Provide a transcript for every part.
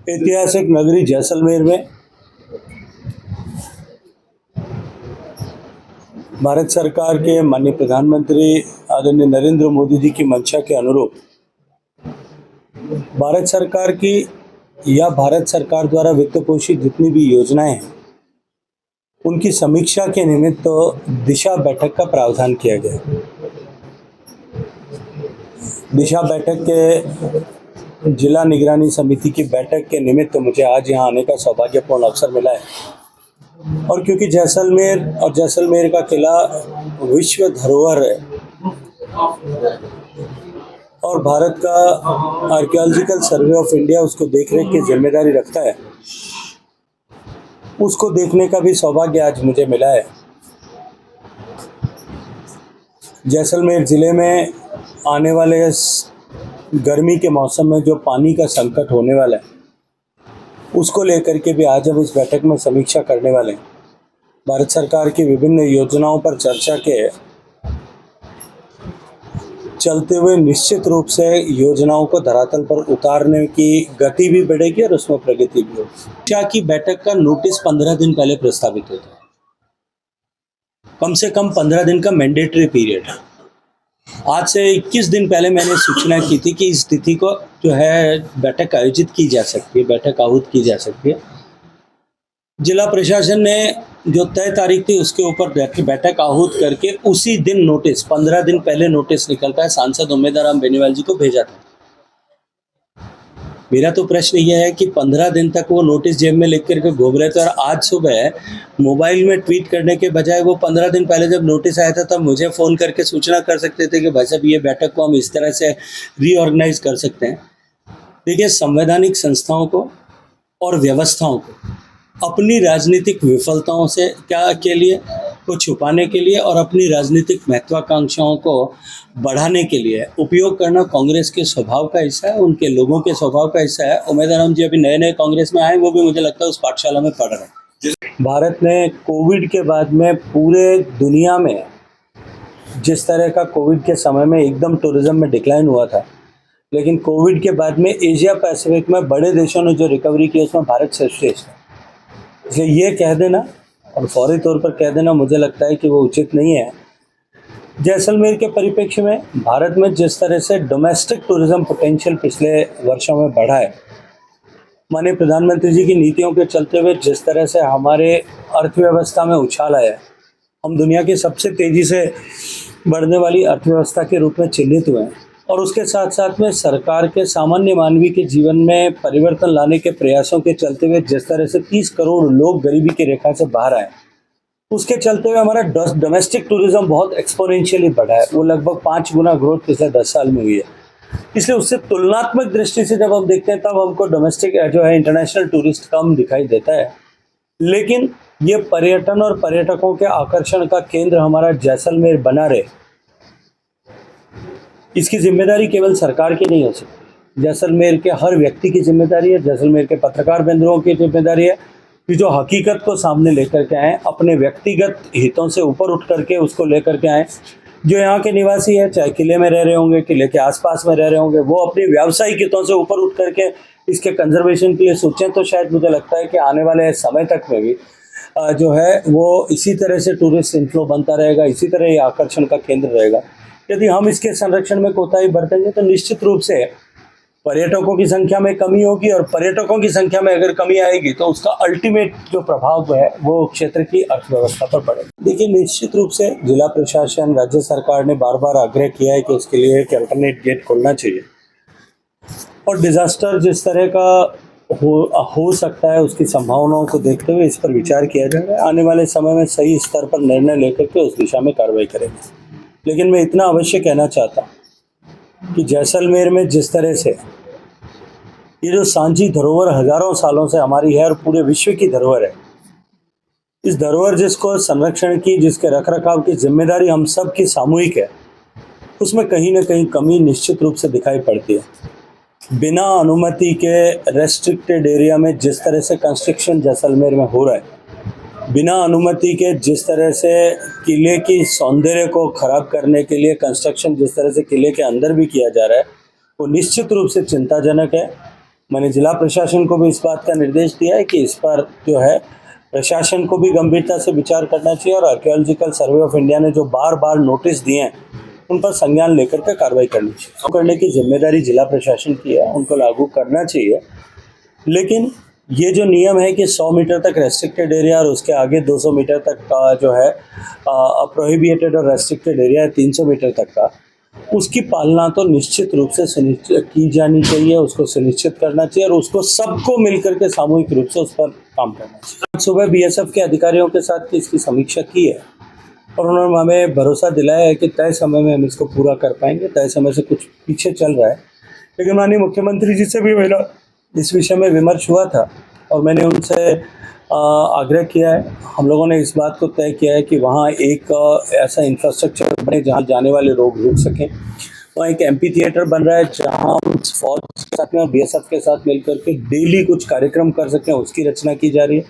ऐतिहासिक नगरी जैसलमेर में भारत सरकार के माननीय प्रधानमंत्री आदरणीय नरेंद्र मोदी जी की मंशा के अनुरूप भारत सरकार की या भारत सरकार द्वारा वित्त पोषित जितनी भी योजनाएं हैं उनकी समीक्षा के निमित्त दिशा बैठक का प्रावधान किया गया। दिशा बैठक के जिला निगरानी समिति की बैठक के निमित्त मुझे आज यहाँ आने का सौभाग्यपूर्ण अवसर मिला है और क्योंकि जैसलमेर और जैसलमेर का किला विश्व धरोहर है और भारत का आर्कियोलॉजिकल सर्वे ऑफ इंडिया उसको देखरेख की जिम्मेदारी रखता है, उसको देखने का भी सौभाग्य आज मुझे मिला है। जैसलमेर ज़िले में आने वाले गर्मी के मौसम में जो पानी का संकट होने वाला है उसको लेकर के भी आज हम इस बैठक में समीक्षा करने वाले हैं। भारत सरकार की विभिन्न योजनाओं पर चर्चा के चलते हुए निश्चित रूप से योजनाओं को धरातल पर उतारने की गति भी बढ़ेगी और उसमें प्रगति भी होगी। शिक्षा की बैठक का नोटिस 15 दिन पहले प्रस्तावित होता है, कम से कम 15 दिन का मैंडेटरी पीरियड है। आज से 21 दिन पहले मैंने सूचना की थी कि इस तिथि को जो है बैठक आयोजित की जा सकती है, बैठक आहूत की जा सकती है। जिला प्रशासन ने जो तय तारीख थी उसके ऊपर बैठक आहूत करके उसी दिन नोटिस 15 दिन पहले नोटिस निकलता है, सांसद उम्मेदवार बेनीवाल जी को भेजा था। मेरा तो प्रश्न यह है कि 15 दिन तक वो नोटिस जेब में लिख करके घूम रहे थे और आज सुबह मोबाइल में ट्वीट करने के बजाय वो 15 दिन पहले जब नोटिस आया था तब मुझे फ़ोन करके सूचना कर सकते थे कि भाई साहब ये बैठक को हम इस तरह से रीऑर्गेनाइज कर सकते हैं। देखिए, संवैधानिक संस्थाओं को और व्यवस्थाओं को अपनी राजनीतिक विफलताओं से के लिए को छुपाने के लिए और अपनी राजनीतिक महत्वाकांक्षाओं को बढ़ाने के लिए उपयोग करना कांग्रेस के स्वभाव का हिस्सा है, उनके लोगों के स्वभाव का हिस्सा है। उम्मीदवार जी अभी नए नए कांग्रेस में आए, वो भी मुझे लगता है उस पाठशाला में पढ़ रहे हैं। भारत ने कोविड के बाद में पूरे दुनिया में जिस तरह का कोविड के समय में एकदम टूरिज्म में डिक्लाइन हुआ था, लेकिन कोविड के बाद में एशिया पैसिफिक में बड़े देशों ने जो रिकवरी की उसमें भारत सर्वश्रेष्ठ है। इसलिए ये कह देना और फौरी तौर पर कह देना मुझे लगता है कि वो उचित नहीं है। जैसलमेर के परिप्रेक्ष्य में भारत में जिस तरह से डोमेस्टिक टूरिज्म पोटेंशियल पिछले वर्षों में बढ़ा है, माननीय प्रधानमंत्री जी की नीतियों के चलते हुए जिस तरह से हमारे अर्थव्यवस्था में उछाल आया है, हम दुनिया की सबसे तेज़ी से बढ़ने वाली अर्थव्यवस्था के रूप में चिन्हित हुए हैं और उसके साथ साथ में सरकार के सामान्य मानवी के जीवन में परिवर्तन लाने के प्रयासों के चलते हुए जिस तरह से 30 करोड़ लोग गरीबी की रेखा से बाहर आए, उसके चलते हुए हमारा डोमेस्टिक टूरिज्म बहुत एक्सपोनेंशियली बढ़ा है। वो लगभग 5 गुना ग्रोथ पिछले 10 साल में हुई है। इसलिए उससे तुलनात्मक दृष्टि से जब हम देखते हैं तब हमको डोमेस्टिक जो है इंटरनेशनल टूरिस्ट कम दिखाई देता है, लेकिन ये पर्यटन और पर्यटकों के आकर्षण का केंद्र हमारा जैसलमेर बना रहे, इसकी जिम्मेदारी केवल सरकार की नहीं हो सकती। जैसलमेर के हर व्यक्ति की जिम्मेदारी है, जैसलमेर के पत्रकार बंधुओं की जिम्मेदारी है कि जो हकीकत को सामने लेकर के आएँ, अपने व्यक्तिगत हितों से ऊपर उठ करके उसको लेकर के आएँ। जो यहाँ के निवासी है, चाहे किले में रह रहे होंगे, किले के आसपास में रह रहे होंगे, वो अपनी व्यावसायिक हितों से ऊपर उठ करके इसके कंजर्वेशन के लिए सोचें, तो शायद मुझे लगता है कि आने वाले समय तक में भी जो है वो इसी तरह से टूरिस्ट इनफ्लो बनता रहेगा, इसी तरह ये आकर्षण का केंद्र रहेगा। यदि हम इसके संरक्षण में कोताही बरतेंगे तो निश्चित रूप से पर्यटकों की संख्या में कमी होगी और पर्यटकों की संख्या में अगर कमी आएगी तो उसका अल्टीमेट जो प्रभाव है वो क्षेत्र की अर्थव्यवस्था पर पड़ेगा। देखिए, निश्चित रूप से जिला प्रशासन, राज्य सरकार ने बार बार आग्रह किया है कि उसके लिए एक अल्टरनेट गेट खोलना चाहिए और डिजास्टर जिस तरह का हो सकता है उसकी संभावनाओं को देखते हुए इस पर विचार किया जाएगा। आने वाले समय में सही स्तर पर निर्णय लेकर के उस दिशा में कार्रवाई करेंगे। लेकिन मैं इतना अवश्य कहना चाहता हूँ कि जैसलमेर में जिस तरह से ये जो सांझी धरोहर हजारों सालों से हमारी है और पूरे विश्व की धरोहर है, इस धरोहर जिसको संरक्षण की, जिसके रखरखाव की जिम्मेदारी हम सब की सामूहिक है, उसमें कहीं ना कहीं कमी निश्चित रूप से दिखाई पड़ती है। बिना अनुमति के रेस्ट्रिक्टेड एरिया में जिस तरह से कंस्ट्रक्शन जैसलमेर में हो रहा है, बिना अनुमति के जिस तरह से किले की सौंदर्य को खराब करने के लिए कंस्ट्रक्शन जिस तरह से किले के अंदर भी किया जा रहा है, वो निश्चित रूप से चिंताजनक है। मैंने जिला प्रशासन को भी इस बात का निर्देश दिया है कि इस पर जो है प्रशासन को भी गंभीरता से विचार करना चाहिए और आर्कियोलॉजिकल सर्वे ऑफ इंडिया ने जो बार बार नोटिस दिए हैं उन पर संज्ञान लेकर के कार्रवाई करनी चाहिए। करने की जिम्मेदारी जिला प्रशासन की है, उनको लागू करना चाहिए। लेकिन ये जो नियम है कि 100 मीटर तक रेस्ट्रिक्टेड एरिया और उसके आगे 200 मीटर तक का जो है प्रोहिबिटेड और रेस्ट्रिक्टेड एरिया है 300 मीटर तक का, उसकी पालना तो निश्चित रूप से सुनिश्चित की जानी चाहिए, उसको सुनिश्चित करना चाहिए और उसको सबको मिलकर के सामूहिक रूप से उस पर काम करना चाहिए। आज सुबह बीएसएफ के अधिकारियों के साथ इसकी समीक्षा की है और उन्होंने हमें भरोसा दिलाया है कि तय समय में हम इसको पूरा कर पाएंगे। तय समय से कुछ पीछे चल रहा है, लेकिन माननीय मुख्यमंत्री जी से भी मेरा इस विषय में विमर्श हुआ था और मैंने उनसे आग्रह किया है। हम लोगों ने इस बात को तय किया है कि वहाँ एक ऐसा इंफ्रास्ट्रक्चर बने जहाँ जाने वाले लोग रुक सकें। वहाँ एक एमपी थिएटर बन रहा है जहाँ फौज के साथ में और बीएसएफ के साथ मिलकर के डेली कुछ कार्यक्रम कर सकें, उसकी रचना की जा रही है।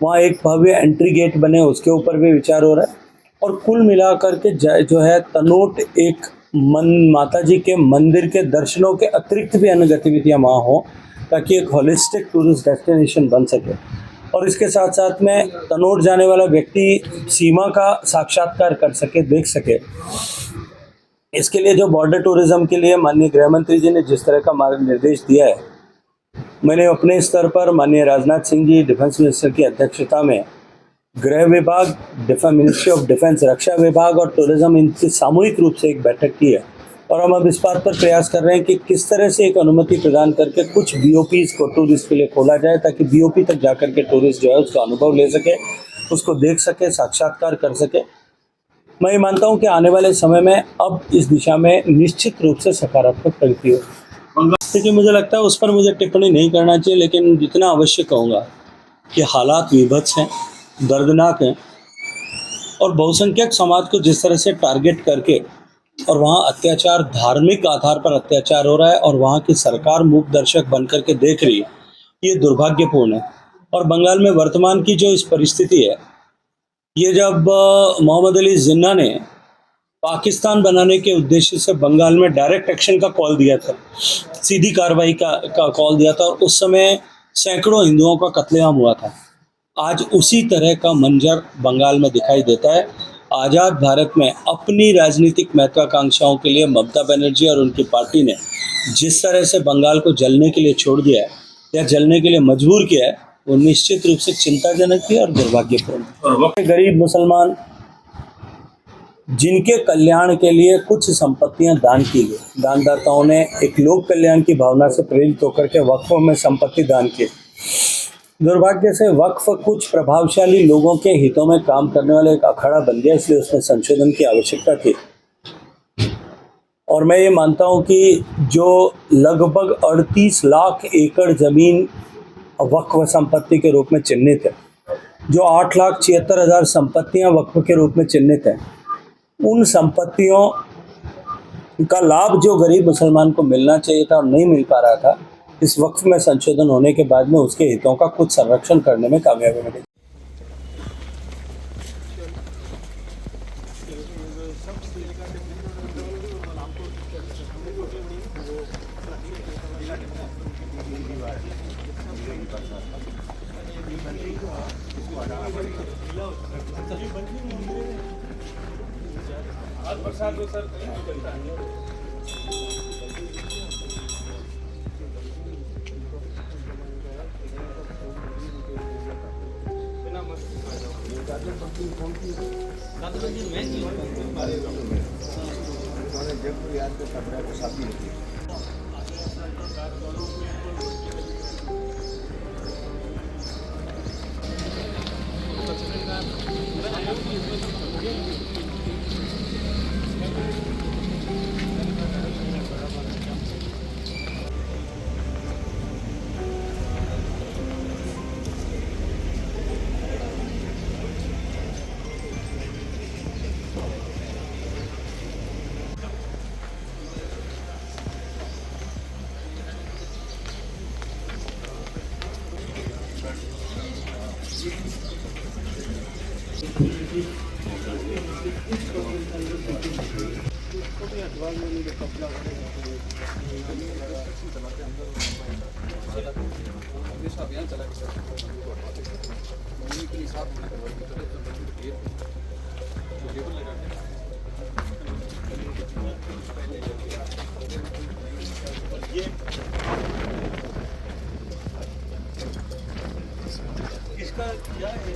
वहाँ एक भव्य एंट्री गेट बने, उसके ऊपर भी विचार हो रहा है। और कुल मिलाकर के जो है तनोट एक माता जी के मंदिर के दर्शनों के अतिरिक्त भी अन्य गतिविधियाँ वहाँ हों ताकि एक होलिस्टिक टूरिस्ट डेस्टिनेशन बन सके। और इसके साथ साथ में तनोट जाने वाला व्यक्ति सीमा का साक्षात्कार कर सके, देख सके। इसके लिए जो बॉर्डर टूरिज्म के लिए माननीय गृह मंत्री जी ने जिस तरह का मार्गनिर्देश दिया है, मैंने अपने स्तर पर माननीय राजनाथ सिंह जी डिफेंस मिनिस्टर की अध्यक्षता में गृह विभाग, मिनिस्ट्री ऑफ डिफेंस, रक्षा विभाग और टूरिज्म इनकी सामूहिक रूप से एक बैठक की है और हम अब इस बात पर प्रयास कर रहे हैं कि किस तरह से एक अनुमति प्रदान करके कुछ बीओपीज को टूरिस्ट के लिए खोला जाए ताकि बीओपी तक जाकर के टूरिस्ट जो है उसका अनुभव ले सके, उसको देख सके, साक्षात्कार कर सके। मैं ये मानता हूँ कि आने वाले समय में अब इस दिशा में निश्चित रूप से सकारात्मक प्रगति हो। लेकिन मुझे लगता है उस पर मुझे टिप्पणी नहीं करना चाहिए, लेकिन जितना अवश्य कहूँगा कि हालात विभत्स हैं, दर्दनाक हैं और बहुसंख्यक समाज को जिस तरह से टारगेट करके और वहाँ अत्याचार, धार्मिक आधार पर अत्याचार हो रहा है और वहाँ की सरकार मूक दर्शक बन करके देख रही है, ये दुर्भाग्यपूर्ण है। और बंगाल में वर्तमान की जो इस परिस्थिति है, ये जब मोहम्मद अली जिन्ना ने पाकिस्तान बनाने के उद्देश्य से बंगाल में डायरेक्ट एक्शन का कॉल दिया था, सीधी कार्रवाई का कॉल दिया था और उस समय सैकड़ों हिंदुओं का कत्लेआम हुआ था। आज उसी तरह का मंजर बंगाल में दिखाई देता है। आज़ाद भारत में अपनी राजनीतिक महत्वाकांक्षाओं के लिए ममता बनर्जी और उनकी पार्टी ने जिस तरह से बंगाल को जलने के लिए छोड़ दिया है या जलने के लिए मजबूर किया है, वो निश्चित रूप से चिंताजनक है और दुर्भाग्यपूर्ण है। गरीब मुसलमान जिनके कल्याण के लिए कुछ संपत्तियां दान की गई, दानदाताओं ने एक लोक कल्याण की भावना से प्रेरित होकर के वक्फों में संपत्ति दान की। दुर्भाग्य से वक्फ कुछ प्रभावशाली लोगों के हितों में काम करने वाले एक अखाड़ा बन गया, इसलिए उसमें संशोधन की आवश्यकता थी। और मैं ये मानता हूँ कि जो लगभग 38 लाख एकड़ ज़मीन वक्फ संपत्ति के रूप में चिन्हित है, जो 8,76,000 संपत्तियाँ वक्फ के रूप में चिन्हित हैं, उन संपत्तियों का लाभ जो गरीब मुसलमान को मिलना चाहिए था और नहीं मिल पा रहा था, इस वक्फ में संशोधन होने के बाद में उसके हितों का कुछ संरक्षण करने में कामयाबी मिली। बरसात में सर इसका क्या है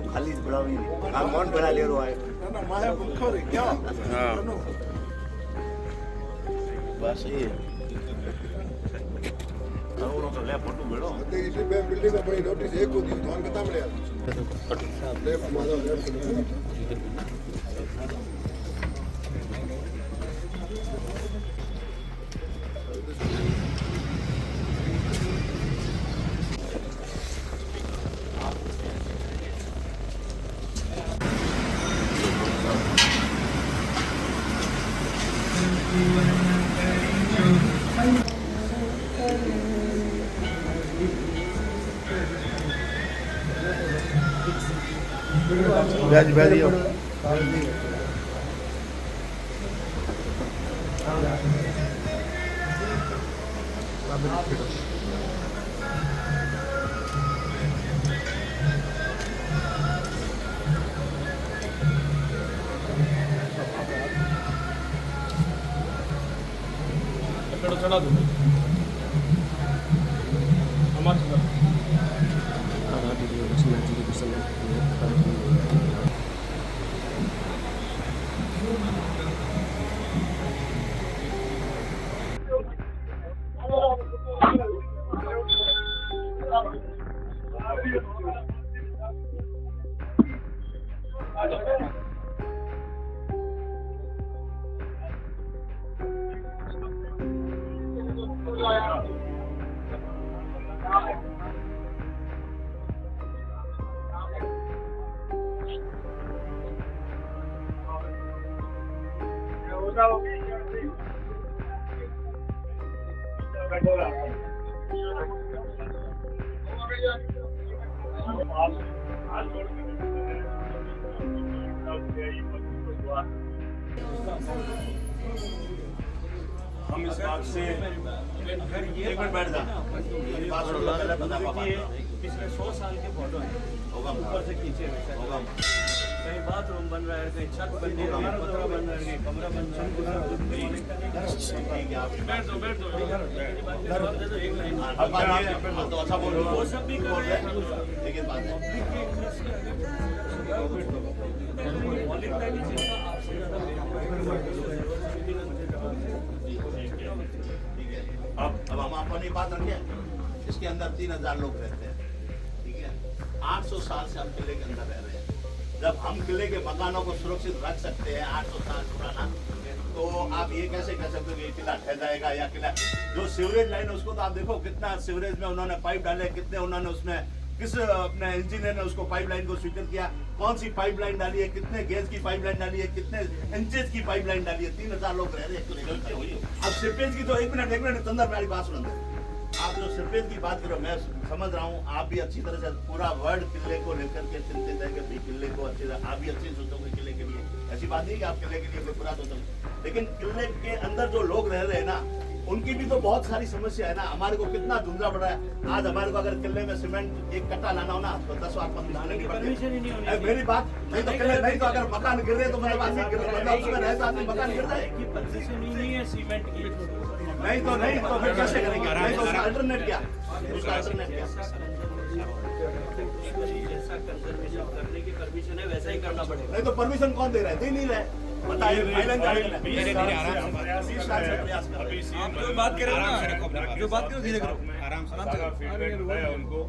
खाली बड़ा हुई अमाउंट बड़ा ले रहा है ना माया बुखर है क्या बस ये आओ तो ले फोटो बेड़ो देखिए मैं बिल्डिंग में बड़ी नोटिस एक को दी तो हम कितना मिले लेफ्ट मारो लेफ्ट बैठ बैठियो चढ़ा दो हम इस बात से अगर ये एक मिनट बैठ जा मेरी बात सुन लो पहले बता पापा पिछले 100 साल के फोटो हैं होगा ऊपर से खींचे हुए होगा कहीं बाथरूम बन रहा है कहीं छत बन रही है पतरा बन रहा है कहीं कमरा बन रहा है बैठ दो एक लाइन अब बात ये तो अच्छा बोल रहे हो वो सब भी कर रहे हैं लेकिन बात है अब हम अपनी बात रखें इसके अंदर 3000 लोग रहते हैं ठीक है 800 साल से हम किले के अंदर रह रहे हैं जब हम किले के मकानों को सुरक्षित रख सकते हैं 800 साल पुराना तो आप ये कैसे कह सकते हो कि ये किला ढह जाएगा या किला जो सीवरेज लाइन है उसको तो आप देखो कितना सीवरेज में उन्होंने पाइप डाले कितने उन्होंने उसमें किस अपने इंजीनियर ने उसको पाइपलाइन को स्वीकृत किया कौन सी पाइपलाइन डाली है कितने गैस की पाइपलाइन डाली है कितने इंचेस की पाइपलाइन डाली है 3000 लोग रह रहे हैं अब सिपेज की तो एक मिनट अंदर मेरी बात सुनो आप जो सिपेज की बात करो मैं समझ रहा हूँ आप भी अच्छी तरह से पूरा वर्ल्ड किले को लेकर के चिंतित है कि किले को अच्छी तरह आप भी अच्छी सोचोगे किले के लिए ऐसी बात नहीं कि आप किले के लिए कोई बुरा सोचोगे लेकिन किले के अंदर जो लोग रह रहे हैं ना उनकी भी तो बहुत सारी समस्या है ना हमारे को कितना धुंधला पड़ा है आज हमारे को अगर किले में सीमेंट एक कट्टा लाना हो ना तो 10 लाख परमिशन ही नहीं होनी मेरी बात नहीं तो किले नहीं तो अगर मकान गिर रहे तो मेरे पास नहीं गिर रहा उसमें रहता आदमी मकान गिर जाए की परमिशन ही नहीं है सीमेंट की नहीं तो फिर कैसे करेंगे नहीं तो उसका अल्टरनेट क्या उसका अल्टरनेट क्या जैसा कंजर्वेशन करने की परमिशन है वैसा ही करना पड़ेगा। नहीं तो परमिशन कौन दे रहा है? दे नहीं रहे। बताइए फाइलेंस अभी जो बात कर रहे हो ना, जो बात करो धीरे करो, आराम से फीडबैक है उनको।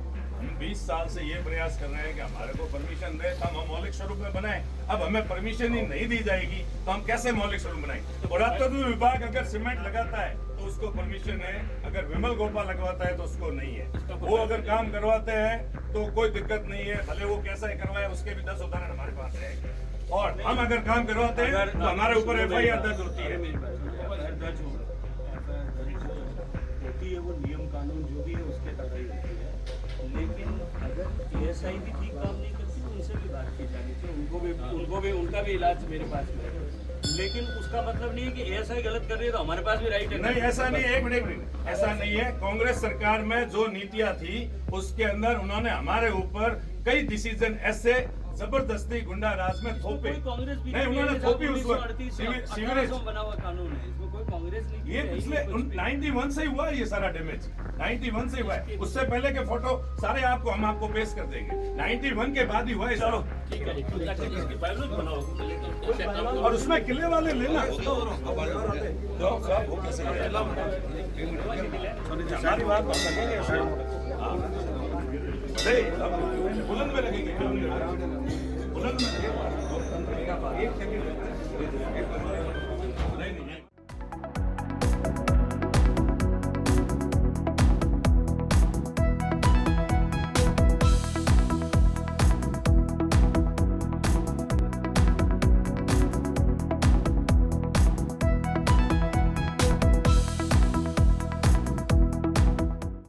हम 20 साल से ये प्रयास कर रहे हैं कि हमारे को परमिशन दे तो हम मौलिक स्वरूप में बनाएं। अब हमें परमिशन ही नहीं दी जाएगी तो हम कैसे मौलिक स्वरूप बनाएंगे? पुरातत्व विभाग अगर सीमेंट लगाता है तो उसको परमिशन है, अगर विमल गोपाल लगवाता है तो उसको नहीं है। वो अगर काम करवाते हैं तो कोई दिक्कत नहीं है, भले वो कैसा ही करवाए, उसके भी 10 उदाहरण हमारे पास है। और हम अगर काम करवाते हैं तो हमारे ऊपर FIR दर्ज होती है। होती है वो नियम कानून जो भी है उसके तहत ही होती है। लेकिन अगर ASI भी ठीक काम नहीं करती तो उनसे भी बात की जानी चाहिए, उनका भी इलाज मेरे पास में है। लेकिन उसका मतलब नहीं है कि ASI गलत कर रही है तो हमारे पास भी राइट है। नहीं, ऐसा नहीं है। एक मिनट, ऐसा नहीं है। कांग्रेस सरकार में जो नीतियां थी उसके अंदर उन्होंने हमारे ऊपर कई डिसीजन ऐसे जबरदस्ती गुंडा राज में थोपे। कांग्रेस भी नहीं, उन्होंने थोपी उस वक्त सीवरेज बना हुआ कानून है, इसमें कोई कांग्रेस नहीं। ये पिछले 91 से हुआ है, ये सारा डैमेज 91 से हुआ है। उससे पहले के फोटो सारे हम आपको पेश कर देंगे। 91 के बाद ही हुआ है। चलो ठीक है, और उसमें किले वाले लेना हमारी बात बुलंद में लगेंगे, बुलंद में लगेगा। एक सेकंड नहीं